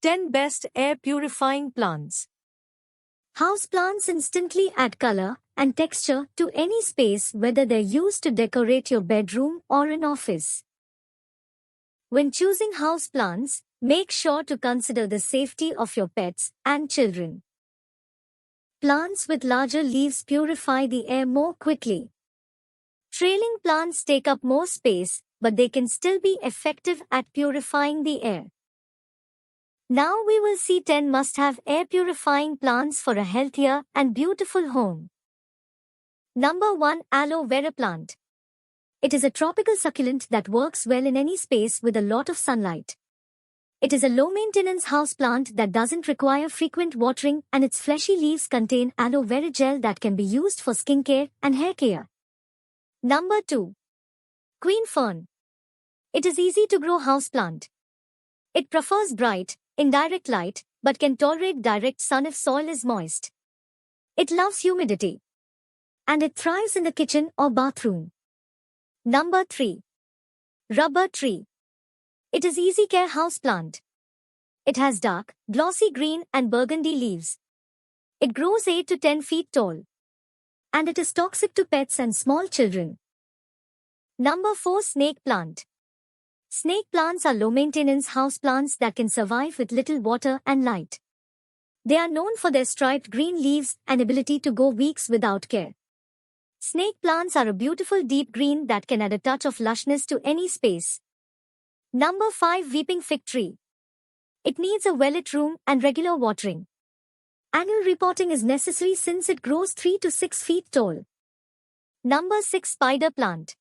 10 Best Air Purifying Plants. Houseplants instantly add color and texture to any space, whether they're used to decorate your bedroom or an office. When choosing houseplants, make sure to consider the safety of your pets and children. Plants with larger leaves purify the air more quickly. Trailing plants take up more space, but they can still be effective at purifying the air. Now we will see 10 must-have air-purifying plants for a healthier and beautiful home. Number 1. Aloe Vera Plant. It is a tropical succulent that works well in any space with a lot of sunlight. It is a low-maintenance houseplant that doesn't require frequent watering, and its fleshy leaves contain aloe vera gel that can be used for skincare and hair care. Number 2. Queen Fern. It is easy to grow houseplant. It prefers bright, indirect light, but can tolerate direct sun if soil is moist. It loves humidity. And it thrives in the kitchen or bathroom. Number 3. Rubber Tree. It is easy care houseplant. It has dark, glossy green and burgundy leaves. It grows 8 to 10 feet tall. And it is toxic to pets and small children. Number 4. Snake Plant. Snake plants are low-maintenance houseplants that can survive with little water and light. They are known for their striped green leaves and ability to go weeks without care. Snake plants are a beautiful deep green that can add a touch of lushness to any space. Number 5. Weeping Fig Tree. It needs a well-lit room and regular watering. Annual repotting is necessary since it grows 3 to 6 feet tall. Number 6. Spider Plant.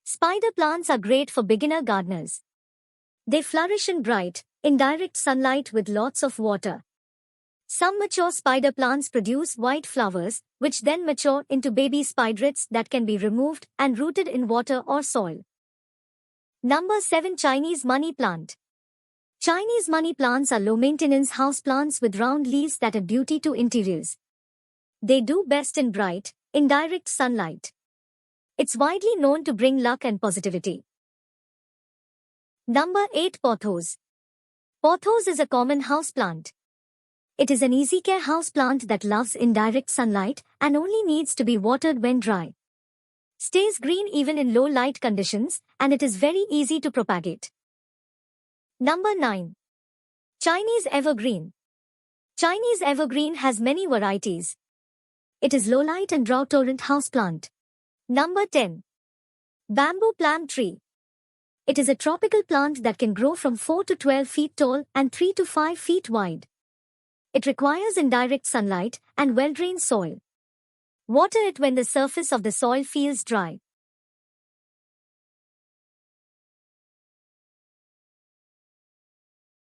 Spider plants are great for beginner gardeners. They flourish in bright, indirect sunlight with lots of water. Some mature spider plants produce white flowers, which then mature into baby spiderets that can be removed and rooted in water or soil. Number 7. Chinese Money Plant. Chinese money plants are low-maintenance houseplants with round leaves that add beauty to interiors. They do best in bright, indirect sunlight. It's widely known to bring luck and positivity. Number 8. Pothos. Pothos is a common houseplant. It is an easy care houseplant that loves indirect sunlight and only needs to be watered when dry. Stays green even in low light conditions, and it is very easy to propagate. Number 9. Chinese Evergreen. Chinese Evergreen has many varieties. It is low light and drought tolerant houseplant. Number 10. Bamboo Plum Tree. It is a tropical plant that can grow from 4 to 12 feet tall and 3 to 5 feet wide. It requires indirect sunlight and well-drained soil. Water it when the surface of the soil feels dry.